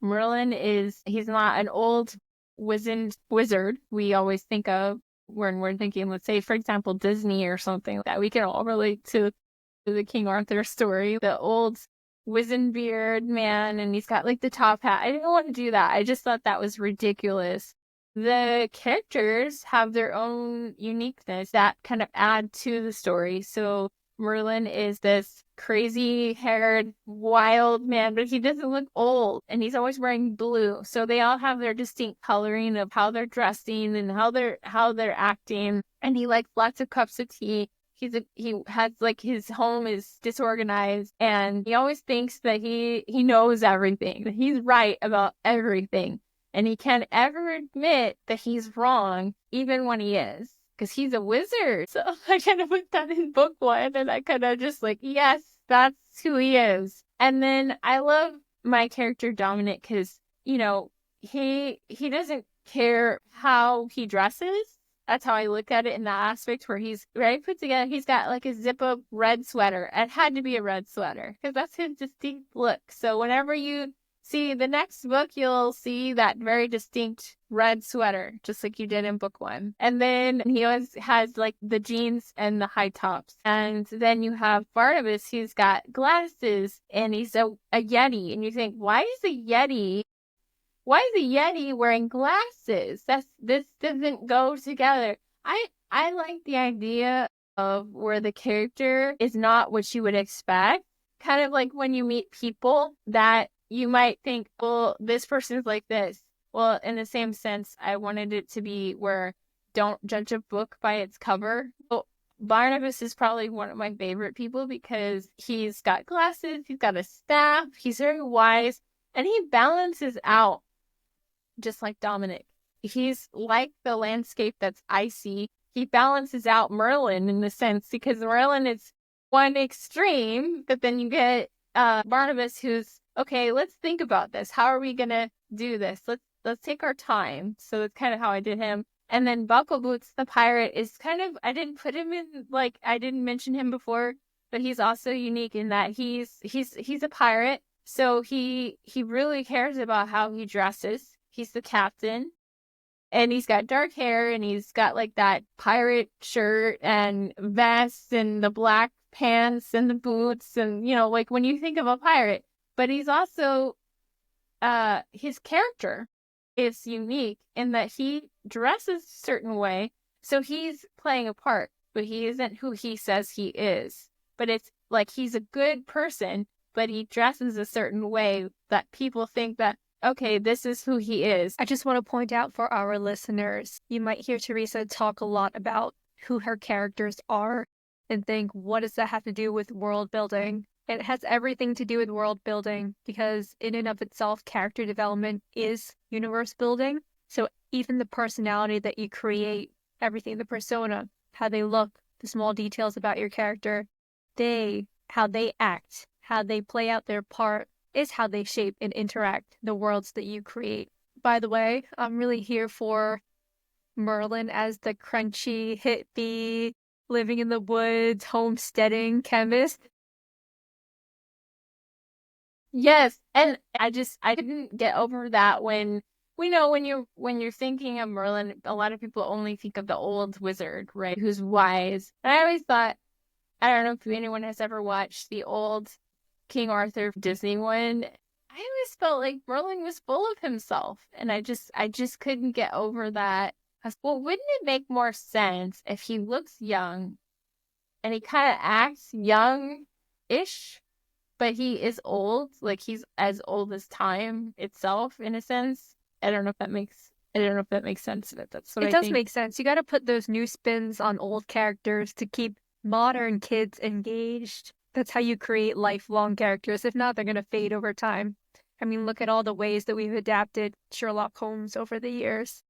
he's not an old wizened wizard we always think of when we're thinking, let's say, for example, Disney or something like that. We can all relate to the King Arthur story, the old wizened beard man, and he's got like the top hat. I didn't want to do that. I just thought that was ridiculous. The characters have their own uniqueness that kind of add to the story. So Merlin is this crazy haired wild man, but he doesn't look old, and he's always wearing blue. So they all have their distinct coloring of how they're dressing and how they're acting. And he likes lots of cups of tea. He has like his home is disorganized, and he always thinks that he knows everything, that he's right about everything, and he can't ever admit that he's wrong, even when he is, because he's a wizard. So I kind of put that in book one, and I kind of just like, yes, that's who he is. And then I love my character Dominic because he doesn't care how he dresses. That's how I look at it in that aspect where he's very put together. He's got like a zip-up red sweater. It had to be a red sweater because that's his distinct look. So whenever you see the next book, you'll see that very distinct red sweater, just like you did in book one. And then he always has like the jeans and the high tops. And then you have Barnabas, who's got glasses, and he's a Yeti. And you think, why is a Yeti wearing glasses? This doesn't go together. I like the idea of where the character is not what you would expect. Kind of like when you meet people that you might think, well, this person's like this. Well, in the same sense, I wanted it to be where don't judge a book by its cover. Well, Barnabas is probably one of my favorite people because he's got glasses, he's got a staff, he's very wise, and he balances out just like Dominic. He's like the landscape that's icy. He balances out Merlin in the sense because Merlin is one extreme, but then you get Barnabas who's, okay, let's think about this. How are we gonna do this? Let's take our time. So that's kind of how I did him. And then Buckle Boots the pirate is kind of, I didn't put him in, like, I didn't mention him before, but he's also unique in that he's a pirate. So he really cares about how he dresses. He's the captain, and he's got dark hair, and he's got like that pirate shirt and vest and the black pants and the boots, and like when you think of a pirate. But he's also his character is unique in that he dresses a certain way, so he's playing a part, but he isn't who he says he is. But it's like he's a good person, but he dresses a certain way that people think that, okay, this is who he is. I just want to point out for our listeners, you might hear Theresa talk a lot about who her characters are and think, what does that have to do with world building? It has everything to do with world building because in and of itself, character development is universe building. So even the personality that you create, everything, the persona, how they look, the small details about your character, how they act, how they play out their part, is how they shape and interact the worlds that you create. By the way, I'm really here for Merlin as the crunchy, hippie, living in the woods, homesteading chemist. Yes, and I didn't get over that when you're thinking of Merlin, a lot of people only think of the old wizard, right? Who's wise. And I always thought, I don't know if anyone has ever watched the old King Arthur Disney one. I always felt like Merlin was full of himself, and I just couldn't get over that. Well, wouldn't it make more sense if he looks young and he kind of acts young-ish, but he is old, like he's as old as time itself in a sense? I don't know if that makes sense, but that's what I think. It does make sense. You got to put those new spins on old characters to keep modern kids engaged. That's how you create lifelong characters. If not, they're going to fade over time. I mean, look at all the ways that we've adapted Sherlock Holmes over the years.